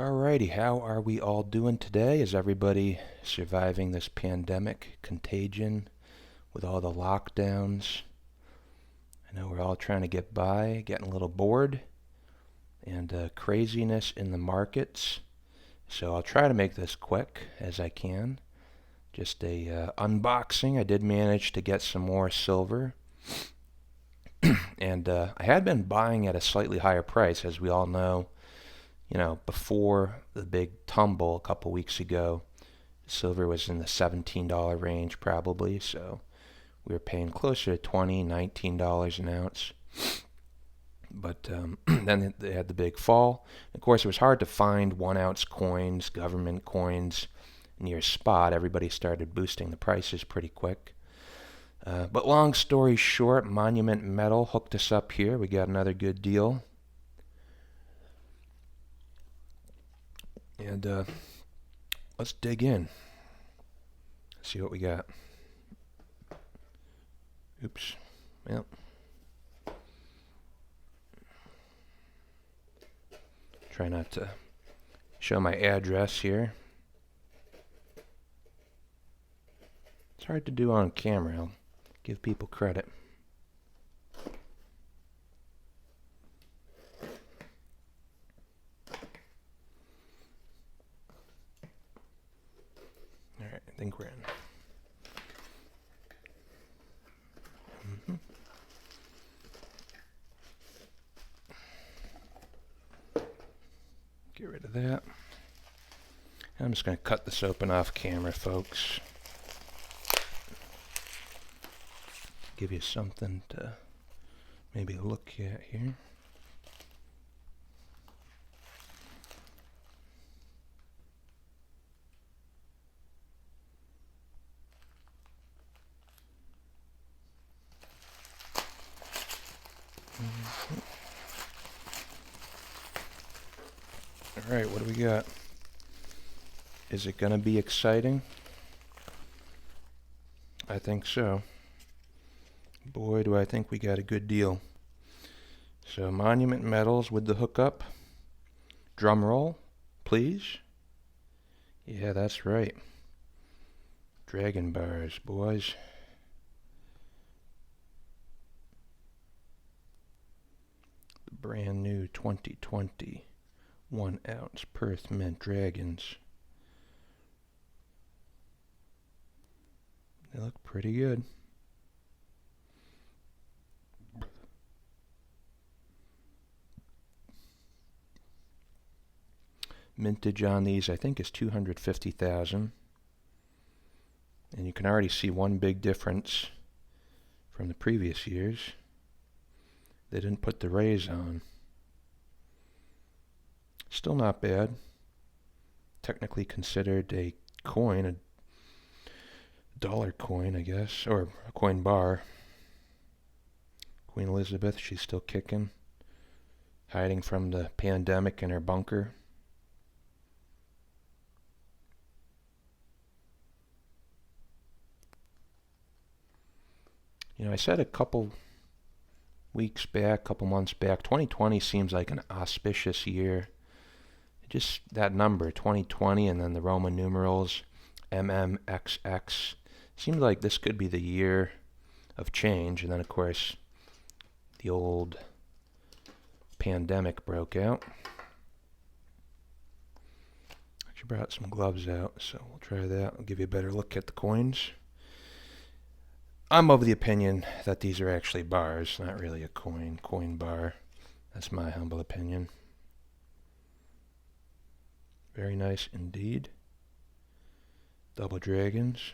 Alrighty, how are we all doing today? Is everybody surviving this pandemic contagion with all the lockdowns? I know we're all trying to get by, getting a little bored, and craziness in the markets. So I'll try to make this quick as I can. Just a unboxing. I did manage to get some more silver, and I had been buying at a slightly higher price, as we all know. Before the big tumble a couple weeks ago, silver was in the $17 range probably, so we were paying closer to $20, $19 an ounce. But then they had the big fall. Of course, it was hard to find 1 ounce coins, government coins near spot. Everybody started boosting the prices pretty quick. But long story short, Monument Metal hooked us up here. We got another good deal. And let's dig in. See what we got. Oops. Yep. Try not to show my address here. It's hard to do on camera. I'll give people credit. Alright, I think we're in. Get rid of that. I'm just going to cut this open off camera, folks. Give you something to maybe look at here. Alright, what do we got? Is it going to be exciting? I think so. Boy, do I think we got a good deal. So, Monument Metals with the hookup. Drum roll, please. Yeah, that's right. Dragon bars, boys. The brand new 2020 1 ounce Perth Mint Dragons. They look pretty good. Mintage on these, I think, is 250,000. And you can already see one big difference from the previous years. They didn't put the rays on. Still not bad. Technically considered a coin, a dollar coin, I guess, or a coin bar. Queen Elizabeth, she's still kicking, hiding from the pandemic in her bunker. I said a couple weeks back, couple months back, 2020 seems like an auspicious year. Just that number, 2020, and then the Roman numerals, MMXX. Seemed like this could be the year of change, and then, of course, the old pandemic broke out. Actually brought some gloves out, so we'll try that. I'll give you a better look at the coins. I'm of the opinion that these are actually bars, not really a coin bar. That's my humble opinion. Very nice indeed. Double dragons.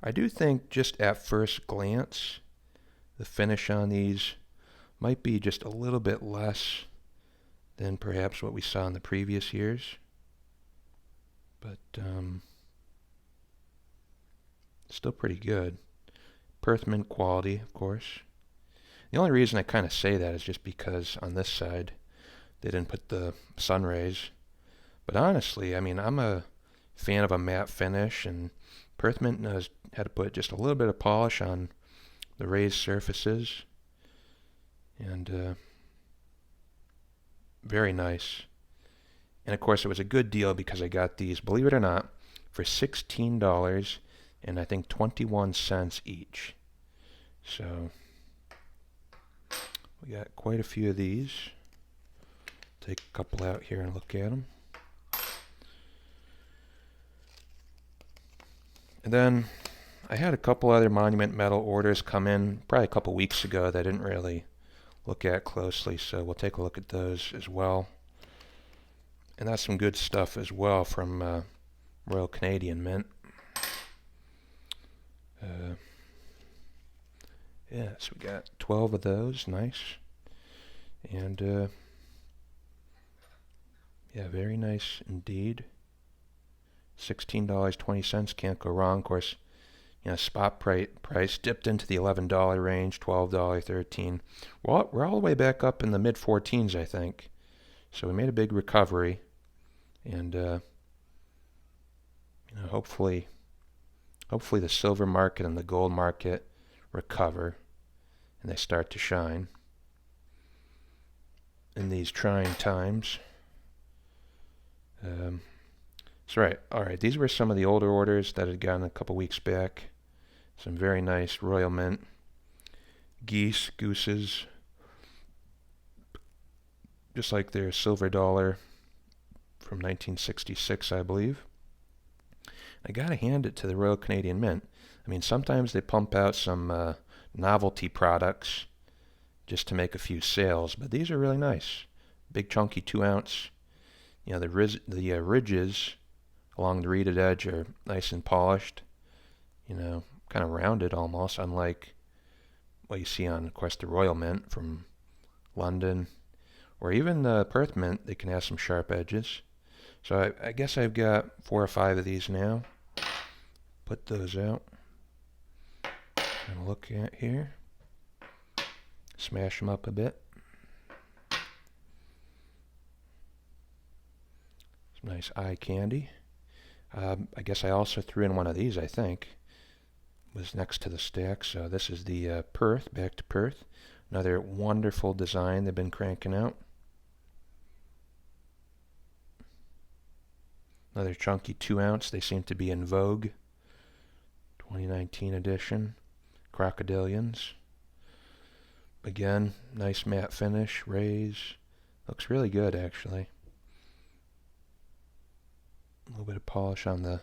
I do think just at first glance, the finish on these might be just a little bit less than perhaps what we saw in the previous years. But still pretty good. Perth Mint quality, of course. The only reason I kind of say that is just because on this side they didn't put the sun rays. But honestly, I mean, I'm a fan of a matte finish, and Perth Mint has had to put just a little bit of polish on the raised surfaces. And Very nice. And of course, it was a good deal because I got these, believe it or not, for $16 and I think 21 cents each. So we got quite a few of these. Take a couple out here and look at them. And then I had a couple other Monument Metal orders come in probably a couple weeks ago that I didn't really look at closely, so we'll take a look at those as well. And that's some good stuff as well from Royal Canadian Mint. Yeah, so we got 12 of those, nice. And yeah, very nice indeed. $16.20, can't go wrong. Of course, you know, spot price dipped into the $11 range, $12, $13. We're all the way back up in the mid 14s, I think. So we made a big recovery, and you know, hopefully the silver market and the gold market recover, and they start to shine in these trying times. That's right. All right, these were some of the older orders that I had gotten a couple weeks back. Some very nice Royal Mint gooses, just like their silver dollar from 1966, I believe. I gotta hand it to the Royal Canadian Mint. I mean, sometimes they pump out some novelty products just to make a few sales, but these are really nice. Big chunky 2-ounce. You know, the ridges along the reeded edge are nice and polished. You know, kind of rounded almost, unlike what you see on, of course, the Royal Mint from London, or even the Perth Mint. They can have some sharp edges. So I guess I've got 4 or 5 of these now. Put those out. And look at here. Smash them up a bit. Some nice eye candy. I guess I also threw in one of these, I think. It was next to the stack. So this is the Perth, back to Perth. Another wonderful design they've been cranking out. Another chunky 2-ounce. They seem to be in vogue. 2019 edition. Crocodilians. Again, nice matte finish. Rays. Looks really good, actually. A little bit of polish on the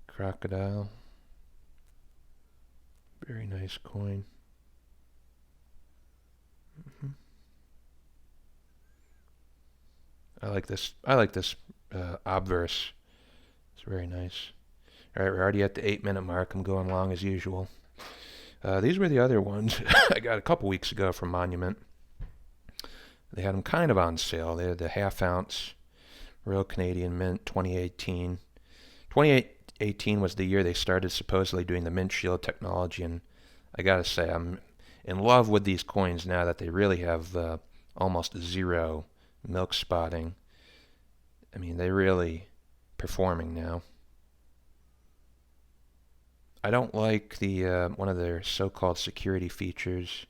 crocodile. Very nice coin. I like this obverse. It's very nice. All right, we're already at the 8-minute mark. I'm going long as usual. These were the other ones I got a couple weeks ago from Monument. They had them kind of on sale. They're the half-ounce Royal Canadian Mint 2018. 2018 was the year they started supposedly doing the Mint Shield technology, and I gotta say, I'm in love with these coins now that they really have almost zero milk spotting. I mean, they're really performing now. I don't like the one of their so-called security features.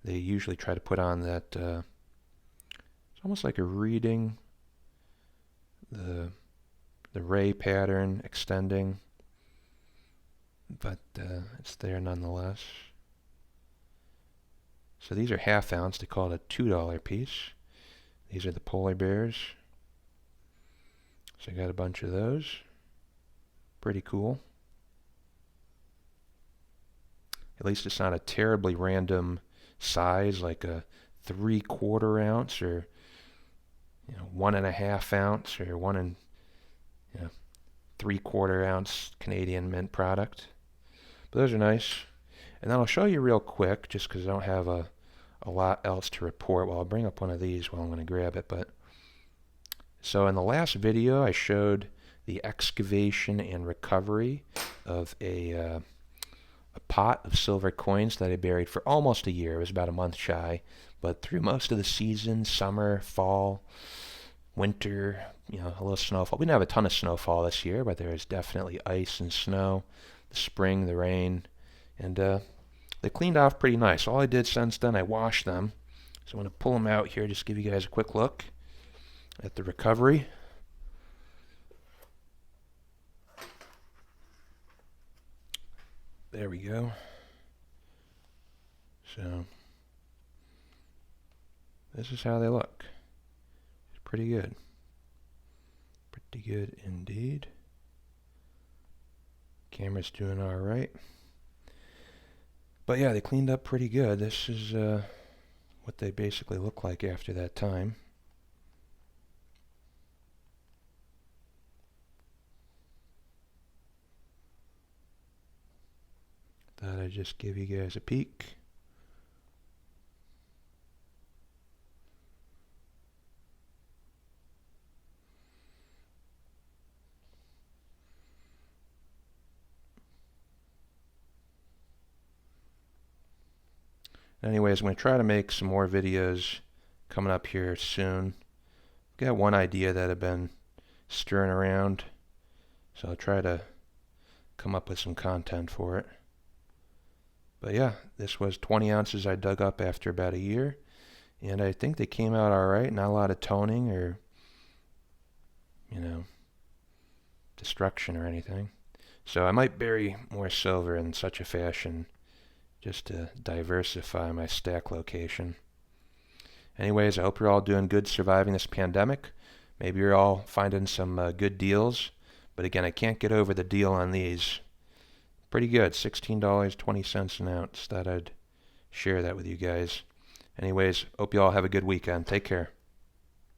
They usually try to put on that it's almost like a reading, the ray pattern extending, but it's there nonetheless. So these are half-ounce. They call it a $2 piece. These are the polar bears. So I got a bunch of those. Pretty cool. At least it's not a terribly random size, like a 3/4 ounce or 1.5 ounce or 3/4 ounce Canadian Mint product. But those are nice. And then I'll show you real quick, just because I don't have a lot else to report. Well, I'll bring up one of these while I'm going to grab it. But so in the last video, I showed the excavation and recovery of a pot of silver coins that I buried for almost a year. It was about a month shy, but through most of the season, summer, fall, winter, a little snowfall. We didn't have a ton of snowfall this year, but there was definitely ice and snow, the spring, the rain, and they cleaned off pretty nice. All I did since then, I washed them So I'm going to pull them out here, just give you guys a quick look at the recovery. There we go. So this is how they look. It's pretty good. Pretty good indeed. Camera's doing all right. But yeah, they cleaned up pretty good. This is what they basically look like after that time. Thought I'd just give you guys a peek. Anyways, I'm going to try to make some more videos coming up here soon. Got one idea that I've been stirring around, so I'll try to come up with some content for it. But yeah, this was 20 ounces I dug up after about a year, and I think they came out alright. Not a lot of toning or, destruction or anything. So I might bury more silver in such a fashion just to diversify my stack location. Anyways, I hope you're all doing good surviving this pandemic. Maybe you're all finding some good deals. But again, I can't get over the deal on these. Pretty good, $16.20 an ounce. Thought I'd share that with you guys. Anyways, hope you all have a good weekend. Take care.